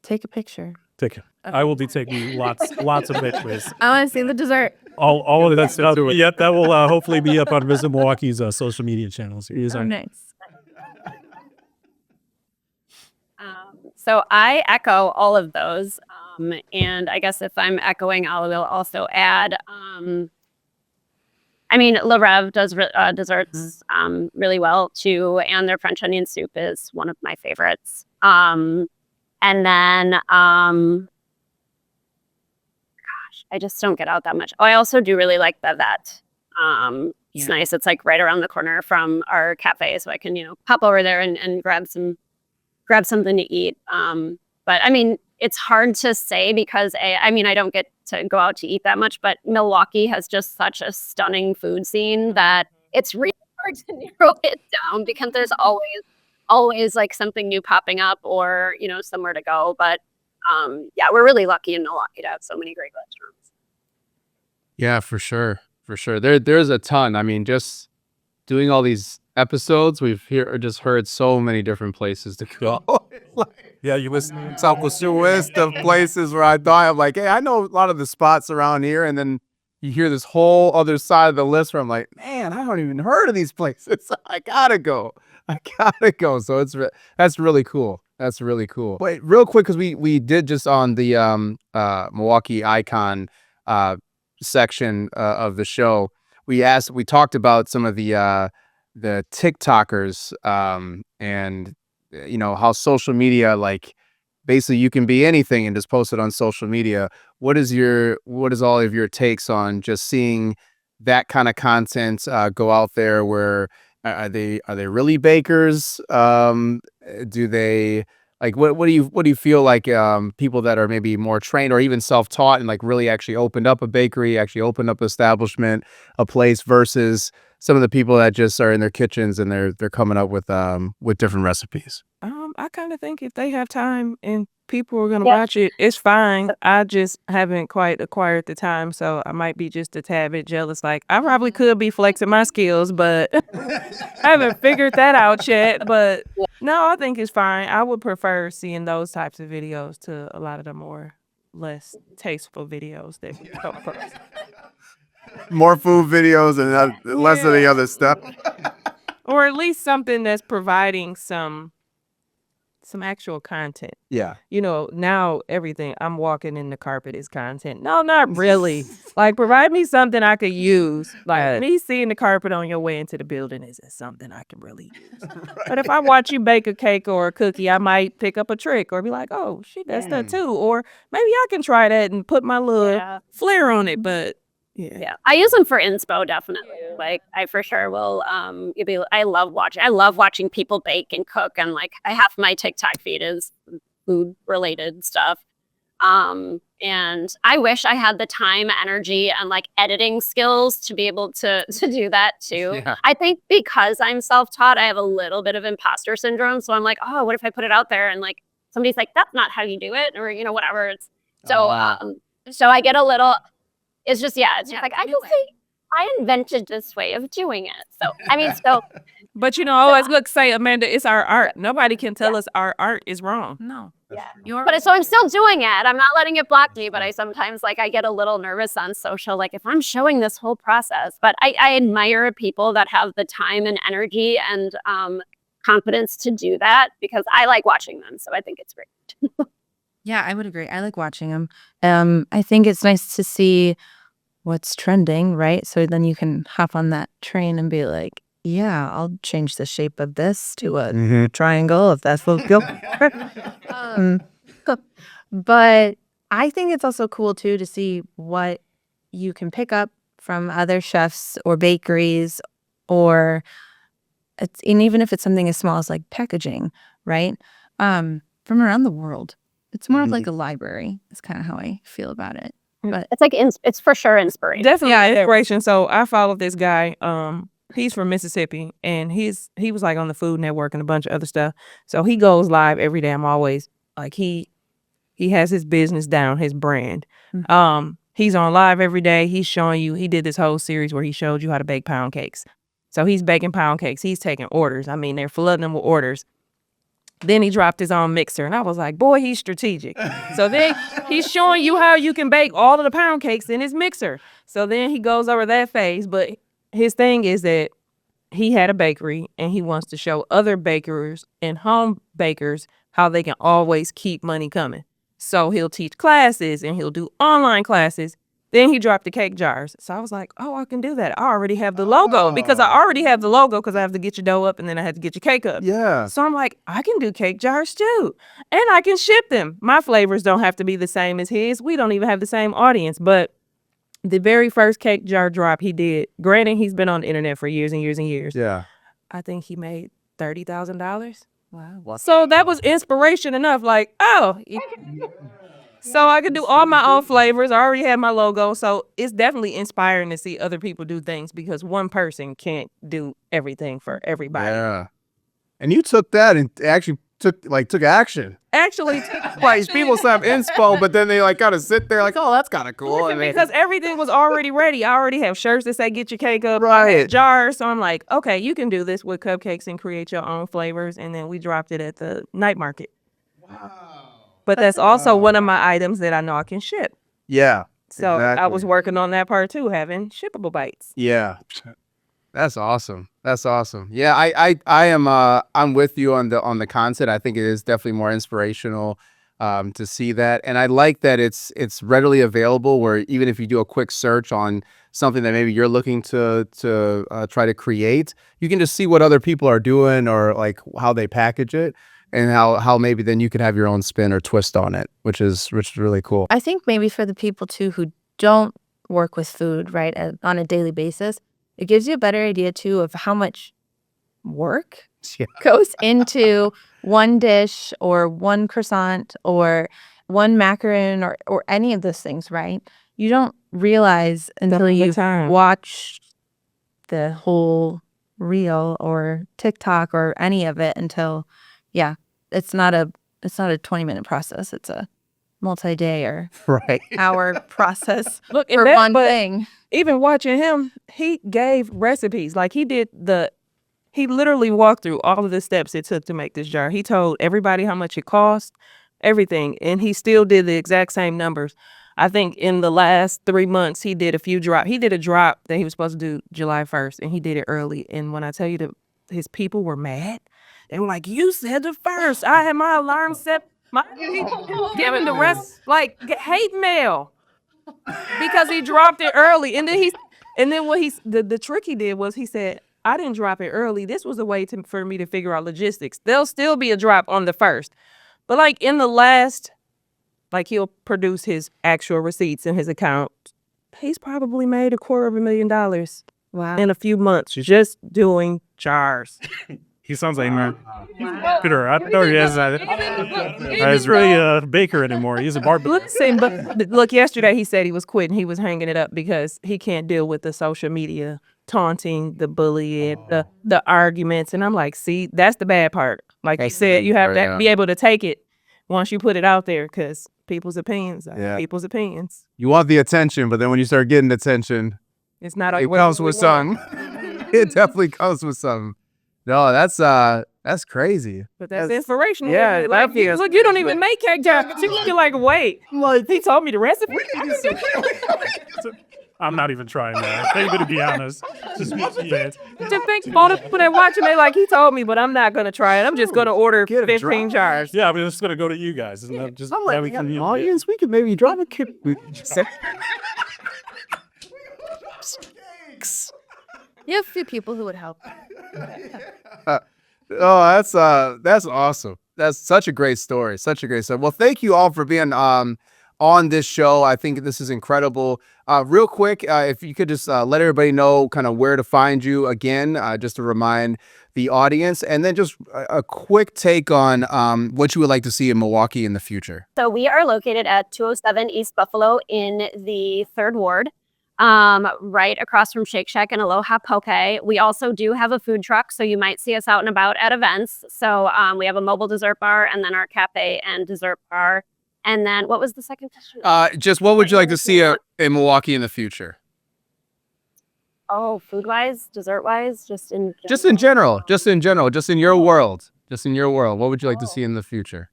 Take a picture. Take it. I will be taking lots of pictures. I want to see the dessert. All of that stuff. Yep. That will hopefully be up on Visit Milwaukee's social media channels. Oh, nice. So I echo all of those. And I guess if I'm echoing, I will also add, I mean, Le Rev does desserts really well too. And their French onion soup is one of my favorites. And then, gosh, I just don't get out that much. Oh, I also do really like Bavette. It's nice. It's like right around the corner from our cafe. So I can, pop over there and grab something to eat. But I mean, it's hard to say because I don't get to go out to eat that much, but Milwaukee has just such a stunning food scene that it's really hard to narrow it down because there's always like something new popping up or, somewhere to go. But we're really lucky in Milwaukee to have so many great restaurants. Yeah, for sure. For sure. There's a ton. I mean, just doing all these episodes, we've just heard so many different places to go. Yeah, you listen to a list of places where I thought, I'm like, hey, I know a lot of the spots around here. And then you hear this whole other side of the list where I'm like, man, I haven't even heard of these places. I gotta go. So that's really cool. That's really cool. Wait, real quick, because we did just on the Milwaukee Icon section of the show, we talked about some of the TikTokers and how social media, like, basically you can be anything and just post it on social media. What is all of your takes on just seeing that kind of content go out there? Where are they really bakers? Do they, like, what do you feel like people that are maybe more trained or even self-taught and like really actually opened up a bakery, actually opened up an establishment, a place, versus some of the people that just are in their kitchens and they're coming up with different recipes? I kind of think if they have time and people are gonna watch it, it's fine. I just haven't quite acquired the time, so I might be just a tad bit jealous. Like, I probably could be flexing my skills, but I haven't figured that out yet. But no, I think it's fine. I would prefer seeing those types of videos to a lot of the more less tasteful videos that we come across. More food videos and less of the other stuff. Or at least something that's providing some actual content. Yeah. Now everything I'm walking in the carpet is content. No, not really. Like, provide me something I could use. Like, me seeing the carpet on your way into the building isn't something I can really use. But if I watch you bake a cake or a cookie, I might pick up a trick or be like, oh, she does that too. Or maybe I can try that and put my little flair on it. But yeah, I use them for inspo, definitely. Like, I for sure will. I love watching people bake and cook, and like half my TikTok feed is food related stuff. And I wish I had the time, energy, and like editing skills to be able to do that too. Yeah. I think because I'm self-taught, I have a little bit of imposter syndrome. So I'm like, oh, what if I put it out there and like somebody's like, that's not how you do it, or whatever. It's so I get a little. It's just it's just like I invented this way of doing it. So But always look, say, Amanda, it's our art. Nobody can tell us our art is wrong. No. But so I'm still doing it. I'm not letting it block me, but I sometimes I get a little nervous on social, like if I'm showing this whole process. But I admire people that have the time and energy and confidence to do that, because I like watching them. So I think it's great. Yeah, I would agree. I like watching them. I think it's nice to see what's trending, right? So then you can hop on that train and be like, yeah, I'll change the shape of this to a triangle if that's what go. But I think it's also cool too to see what you can pick up from other chefs or bakeries, and even if it's something as small as like packaging, right? From around the world. It's more of like a library. That's kind of how I feel about it. But it's like it's for sure inspiration. Definitely inspiration. So I followed this guy. He's from Mississippi, and he was like on the Food Network and a bunch of other stuff. So he goes live every day. I'm always like, he has his business down, his brand. He's on live every day. He's showing you. He did this whole series where he showed you how to bake pound cakes. So he's baking pound cakes. He's taking orders. I mean, they're flooding them with orders. Then he dropped his own mixer, and I was like, boy, he's strategic. So then he's showing you how you can bake all of the pound cakes in his mixer. So then he goes over that phase. But his thing is that he had a bakery, and he wants to show other bakers and home bakers how they can always keep money coming. So he'll teach classes, and he'll do online classes. Then he dropped the cake jars. So I was like, oh, I can do that. I already have the logo, because I have to get your dough up, and then I have to get your cake up. Yeah. So I'm like, I can do cake jars too. And I can ship them. My flavors don't have to be the same as his. We don't even have the same audience. But the very first cake jar drop he did, granted, he's been on the internet for years and years and years. Yeah. I think he made $30,000. wow. So that was inspiration enough. Like, so I could do all my own flavors. I already had my logo. So it's definitely inspiring to see other people do things, because one person can't do everything for everybody. Yeah. And you took that and actually took action. Actually, Like, people have inspo, but then they kind of sit there like, oh, that's kind of cool. because everything was already ready. I already have shirts that say "Get your cake up," Right. jars. So I'm like, okay, you can do this with cupcakes and create your own flavors. And then we dropped it at the night market. Wow. But that's also one of my items that I know I can ship. Yeah. So I was Exactly. working on that part too, having shippable bites. Yeah. That's awesome. That's awesome. Yeah, I am I'm with you on the concept. I think it is definitely more inspirational to see that. And I like that it's readily available where even if you do a quick search on something that maybe you're looking to try to create, you can just see what other people are doing or like how they package it and how maybe then you can have your own spin or twist on it, which is really cool. I think maybe for the people too who don't work with food, right, on a daily basis, it gives you a better idea too of how much work Yeah. goes into one dish or one croissant or one macaron or any of those things, right? You don't realize until you time. watch the whole reel or TikTok or any of it until, yeah, it's not a 20-minute process. It's a multi-day or Right. hour process Look, for one thing. Even watching him, he gave recipes. Like he literally walked through all of the steps it took to make this jar. He told everybody how much it cost, everything, and he still did the exact same numbers. I think in the last 3 months, he did a few drops. He did a drop that he was supposed to do July 1st, and he did it early. And when I tell you that his people were mad, they were like, "You said the first. I had my alarm set. He giving the rest like hate mail because he dropped it early." And then what the trick he did was he said, "I didn't drop it early. This was a way for me to figure out logistics. There'll still be a drop on the first." But like in the last, like he'll produce his actual receipts in his account. He's probably made $250,000 Wow. in a few months just doing jars. He sounds like Peter. I know he is. He's really a baker anymore. He's a barber. Listen, but look, yesterday he said he was quitting. He was hanging it up because he can't deal with the social media taunting, the bullying, the arguments. And I'm like, see, that's the bad part. Like you said, you have to be able to take it once you put it out there because people's opinions are people's opinions. You want the attention, but then when you start getting attention, It's not it comes with something. It definitely comes with something. No, that's crazy. But that's inspirational. Yeah, like, that feels look, you don't even make cake jars. You're like, wait, he told me the recipe. I'm not even trying that. I'm going to be honest. Just To think, all the people that watching, they like, he told me, but I'm not going to try it. I'm just going to order 15 jars. Yeah, I'm just going to go to you guys. Isn't that just I'm like, audience, we could maybe drop a kid. You have a few people who would help. Oh, that's awesome. That's such a great story. Such a great story. Well, thank you all for being on this show. I think this is incredible. Real quick, if you could just let everybody know kind of where to find you again, just to remind the audience, and then just a quick take on what you would like to see in Milwaukee in the future. So we are located at 207 East Buffalo in the 3rd Ward, right across from Shake Shack and Aloha Poke. We also do have a food truck, so you might see us out and about at events. So we have a mobile dessert bar and then our cafe and dessert bar. And then what was the second question? Just what would you like to see in Milwaukee in the future? Oh, food-wise, dessert-wise, just in general? Just in general, just in your world. What would you like to see in the future?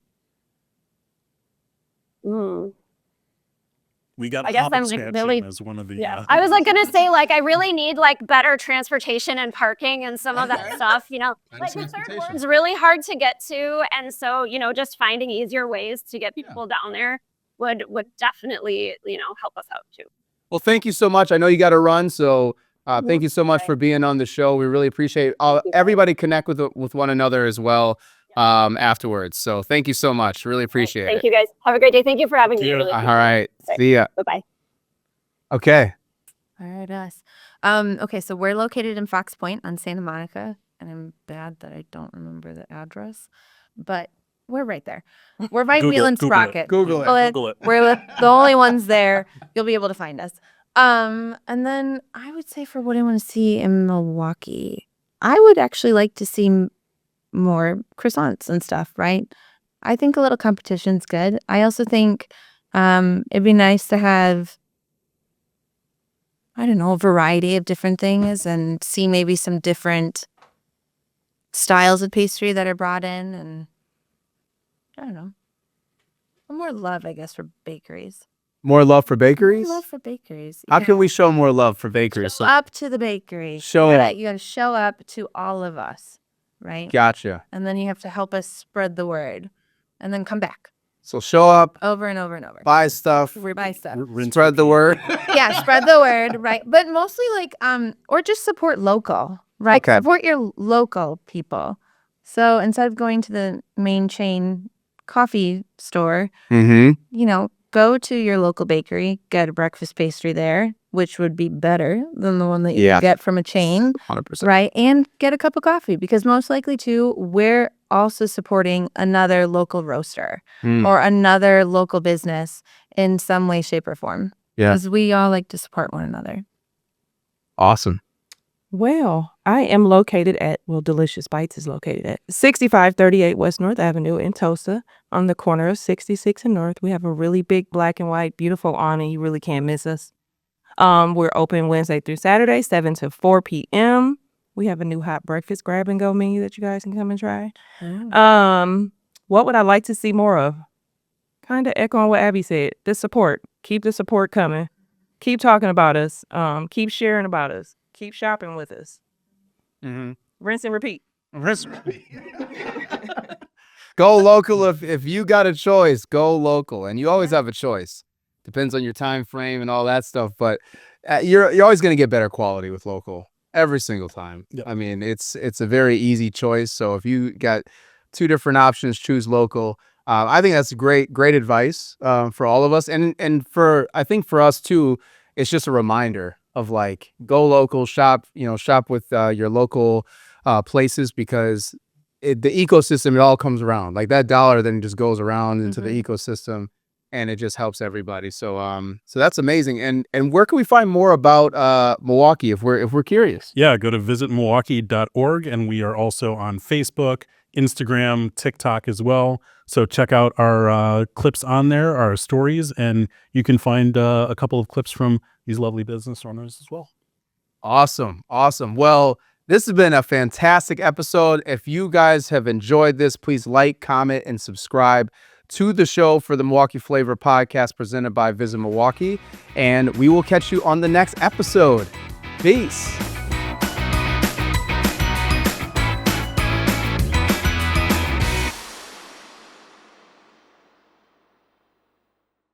We got I guess I'm like expansion really, as one of the. yeah. I was like gonna say like I really need like better transportation and parking and some of that stuff. You know, like the 3rd Ward's really hard to get to, and so just finding easier ways to get people down there would definitely help us out too. Well, thank you so much. I know you got to run, so thank you so much for being on the show. We really appreciate everybody connect with one another as well afterwards. So thank you so much. Really appreciate it. Thank you guys. Have a great day. Thank you for having me. Really all right. See ya. Bye-bye. Okay. All right, us. Okay, so we're located in Fox Point on Santa Monica, and I'm bad that I don't remember the address, but we're right there. We're by Wheel and Sprocket. Google it. We're the only ones there. You'll be able to find us. And then I would say for what I want to see in Milwaukee, I would actually like to see more croissants and stuff, right? I think a little competition's good. I also think it'd be nice to have, I don't know, a variety of different things and see maybe some different styles of pastry that are brought in, and I don't know, more love, I guess, for bakeries. More love for bakeries? Love for bakeries. How you can know. we show more love for bakeries? Show up to the bakery? Show up. You gotta show up to all of us, right? Gotcha. And then you have to help us spread the word, and then come back So show up, over and over and over. buy stuff, Buy stuff. spread the word. Yeah, spread the word, right? But mostly like or just support local, right? Okay. Support your local people. So instead of going to the main chain coffee store, Mm-hmm. you know, go to your local bakery, get a breakfast pastry there, which would be better than the one that you Yeah. get from a chain, 100%. right? And get a cup of coffee, because most likely too, we're also supporting another local roaster Mm. or another local business in some way, shape, or form. Yeah. Because we all like to support one another. Awesome. Well, I am located at, Delicious Bites is located at 6538 West North Avenue in Tulsa on the corner of 66 and North. We have a really big black and white, beautiful awning. You really can't miss us. We're open Wednesday through Saturday, 7 to 4 p.m. We have a new hot breakfast grab and go menu that you guys can come and try. What would I like to see more of? Kind of echoing what Abby said. The support. Keep the support coming. Keep talking about us. Keep sharing about us. Keep shopping with us. Mm-hmm. Rinse and repeat. Go local. If you got a choice, go local. And you always have a choice. Depends on your time frame and all that stuff. But you're always going to get better quality with local every single time. Yep. I mean, it's a very easy choice. So if you got two different options, choose local. I think that's great advice for all of us. And I think for us too, it's just a reminder of like, go local, shop with your local places, because the ecosystem, it all comes around. Like that dollar then just goes around into the ecosystem, and it just helps everybody. So so that's amazing. And where can we find more about Milwaukee if we're curious? Yeah, go to visitmilwaukee.org, and we are also on Facebook, Instagram, TikTok as well. So check out our clips on there, our stories, and you can find a couple of clips from these lovely business owners as well. Awesome. Well, this has been a fantastic episode. If you guys have enjoyed this, please like, comment, and subscribe to the show for the Milwaukee Flavor podcast presented by Visit Milwaukee. And we will catch you on the next episode. Peace.